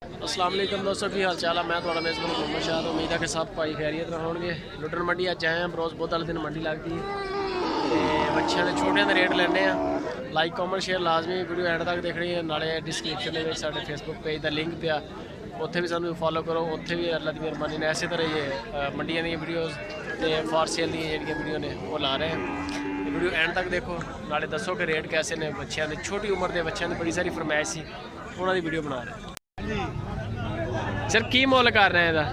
अस्सलाम वालेकुम दोस्तों, की हाल चाल है। मैं थोड़ा मेज़बान मोहम्मद शाह। उम्मीद है कि सब भाई खैरियत में होंगे। लुटन मंडी अज आए हैं, बरोज़ बहुत वाले दिन मंडी लगती है। बच्चों के छोटे के रेट लेने हैं। लाइक कॉमेंट शेयर लाजमी वीडियो एंड तक देखनी है। नाले डिस्क्रिप्शन में साढ़े फेसबुक पेज का लिंक पिया, उत्थे भी सानू फॉलो करो। उत्थे भी अल्लाह की मेहरबानी ने इस तरह ये मंडियां दी वीडियोज़ तो फॉर सेल दी जी वीडियो ने वो ला रहे हैं। वीडियो एंड तक देखो, नाले दसो कि रेट कैसे ने। बच्चों के छोटी उम्र के बच्चों की बड़ी सारी फरमाइश सी, उन्होंने वीडियो बना रहे हैं। सर की मुल कर रहे हैं ਇਹਦਾ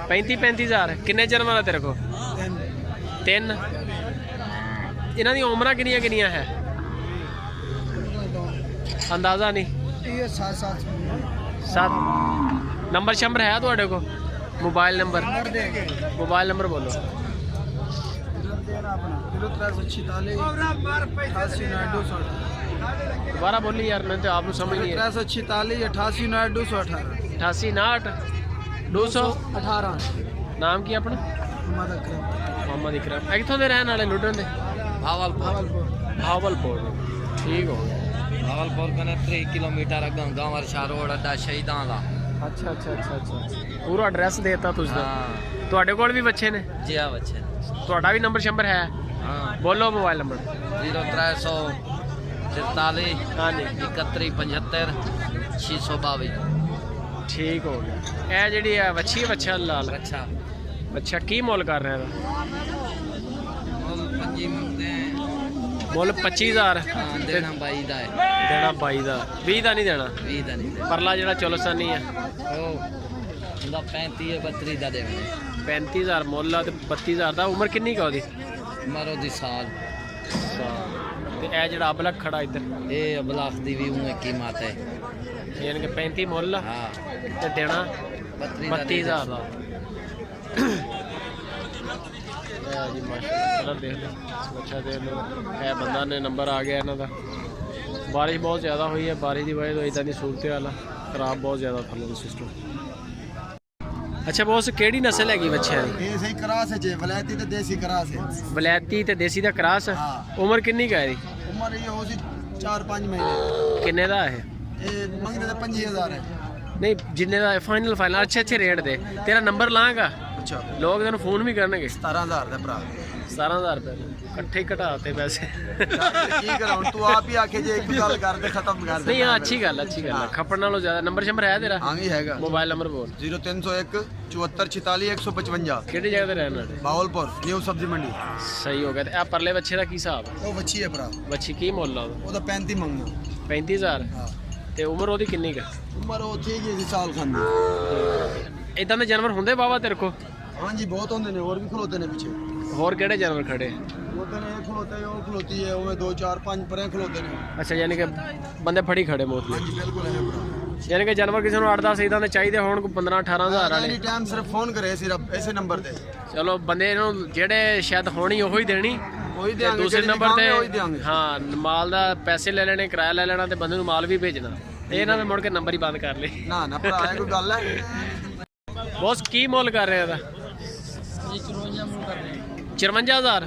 35,000 किन्ने जन्म वाला तेरे को? 3। इन्हां दी उम्रां किन्नियां किन्नियां है अंदाजा नहीं? 7। नंबर शंबर है तुहाडे को? मोबाइल नंबर बोलो। 0346 दोबारा बोली यार, मैं तो आपको समझ नहीं है। 346 88 218 88 218। नाम की अपना? मोहम्मद इकरम। कितों के रहने वाले लुटन दे? भावलपुर। ठीक हो गया। भावलपुर कने 3 किलोमीटर अगर गांव वर्षा रोड अड्डा शहीदां दा। अच्छा। पूरा एड्रैस देता तुझे? ਤੁਹਾਡੇ ਕੋਲ ਵੀ ਬੱਚੇ ਨੇ? जी हाँ बच्चे। ਤੁਹਾਡਾ ਵੀ ਨੰਬਰ ਸ਼ੰਬਰ ਹੈ? हाँ बोलो मोबाइल नंबर। 0343 हाँ जी 31 75 622। ठीक हो गया। ਇਹ ਜਿਹੜੀ ਹੈ ਵੱਛੀ ਬੱਚਾ ਲਾਲ अच्छा ਬੱਚਾ ਕੀ ਮੁੱਲ ਕਰ ਰਹੇ ਇਹਦਾ? मुल 25 मंगते हैं। ਮੁੱਲ 25,000 हाँ देना 22 दा है। ਦੇਣਾ 22 ਦਾ। 20 ਦਾ ਨਹੀਂ ਦੇਣਾ? 20 दा नहीं देना। ਪਰਲਾ ਜਿਹੜਾ ਚੋਲਸਾਨੀ ਹੈ ओ उनका 35 है 32 दा देवे। 35,000 ਮੁੱਲ ਆ ਤੇ 32,000 ਦਾ। ਉਮਰ ਕਿੰਨੀ ਕੁ ਉਹਦੀ? मारो दी साल। ਤੇ ਇਹ ਜਿਹੜਾ ਅਬਲਕ ਖੜਾ ਇੱਧਰ, ये अबलाख दी भी उन्हें कीमत है। ਯਾਨੀ ਕਿ 35 ਮੁੱਲ ਆ हाँ ਤੇ ਦੇਣਾ 32,000 32,000 ਦਾ। जी माशाल्लाह कलर देख लो, अच्छा देख लो। है बंदा ने नंबर आ गया इन्हों का। बारिश बहुत ज़्यादा हुई है, बारिश की वजह तो इदा की सूरत हाल खराब बहुत ज़्यादा था सिस्टम। अच्छा बॉस, केड़ी नस्ल हैगी बच्चों की? ये सही क्रास है जे वलैती ते देसी क्रास है। वलैती ते देसी दा क्रास। हाँ। उम्र किन्नी का है? उम्र ये हो सी 4-5 महीने। किन्ने दा है? ये मंगने ते 25,000 है। नहीं जिन्ने दा फाइनल अच्छे रेट दे। तेरा नंबर लाँगा, अच्छा लोग तेन फोन भी करनगे। 17,000 दे भरा। 17,000 रुपये इकट्ठे ही घटाते पैसे। की कराऊं तू आप ही आके जे एक गल कर दे खत्म कर दे। नहीं हाँ अच्छी गल खपड़ नालों ज्यादा। नंबर शंबर है तेरा? हां ही हैगा। मोबाइल नंबर बोल। 0301 74 46 155। किहड़ी जगह ते रहने वाले? भावलपुर न्यू सब्जी मंडी। सही हो गया। ते आ परले बच्चे का की हिसाब? वो बच्ची है भरा। बच्ची की मुल आ? ओदा 35 मंगना। 35,000। हां ते उम्र ओदी किन्नी का? उम्र वो ठीक है साल खानी। इदां दे जानवर हुंदे बाबा तेरे को? हां जी बहुत होंदे ने, और भी खलोते ने पीछे। होर केड़े जानवर खड़े? होते ने, एक खलोता है और खलोती है, वो 2 4 5 परे खलोते ने। अच्छा यानी कि बंदे फड़ी खड़े मोस्टली। हां जी बिल्कुल है भरा। यानी कि जानवर किसी को 8-10 इदां दे चाहिए होण को 15-18,000 वाले। एनी टाइम सिर्फ फोन करे सिर्फ ऐसे नंबर पे। चलो बंदे इन्हों जेड़े शायद होनी ओही देनी। वही देंगे दूसरे नंबर ते वही देंगे। हाँ माल दा पैसे ले लेने, किराया ले लेना, ते बंदे नूं माल भी भेजना। ये ना मैं मुड़ के नंबर ही बंद कर ले। ना ना भरा है कोई गल है। बॉस की मुल कर रहे हैं? 54,000।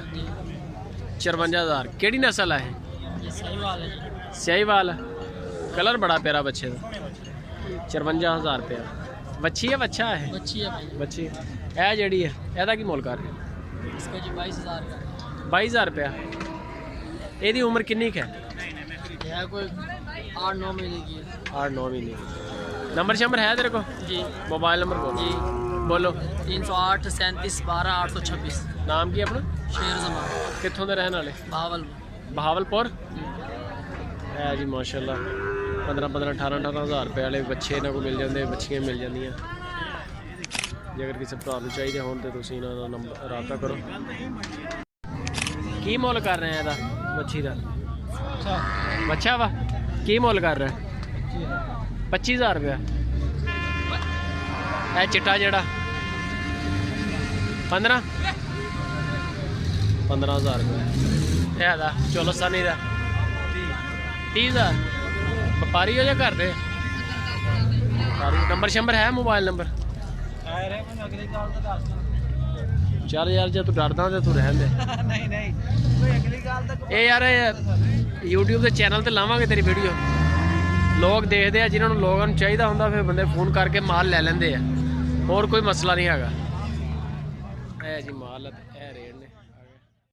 54,000 केड़ी नस्ल है? सहीवाल। कलर बड़ा प्यारा बच्चे का। 54,000 रुपया। बच्ची है बच्चा है? बच्ची है जड़ी है। एदा की मुल कर रहे? 22,000 रुपया। एदी उम्र किन्नी है? कोई 8-9 महीने की है। 8-9 महीने। नंबर शंबर है तेरे को? जी। मोबाइल नंबर बोलो। 308 37 12 826। नाम की अपना? शेर जमान। कितों के रहने वाले? भावलपुर। है जी माशाल्लाह 15-18,000 रुपये वाले बच्चे इन्हों को मिल जाते, बच्चियाँ मिल जांदियां। जे अगर किसी भरा नूं चाहिए होण ते तुसीं इन्हां दा नंबर राबता करो। की मुल कर रहे हैं इहदा बच्ची का? बच्चा वा की मुल कर रहा है? 25,000 रुपया। है चिट्टा जेड़ा 15,000 रुपया। है चलो सनी का 30,000। व्यापारी हो या घर दे? नंबर शंबर है? Mobile number? चल यार जे तू डरदा तो तू रहन दे। नहीं यार यूट्यूब के चैनल ते लावांगे तेरी वीडियो। ਲੋਕ ਦੇਖਦੇ ਆ, ਜਿਨ੍ਹਾਂ ਨੂੰ ਲੋਕਾਂ ਨੂੰ ਚਾਹੀਦਾ ਹੁੰਦਾ ਫਿਰ ਬੰਦੇ ਫੋਨ ਕਰਕੇ ਮਾਲ ਲੈ ਲੈਂਦੇ ਆ, ਹੋਰ ਕੋਈ ਮਸਲਾ ਨਹੀਂ ਹੈਗਾ। ਇਹ ਜੀ ਮਾਲ ਹੈ, ਇਹ ਰੇਟ ਨੇ।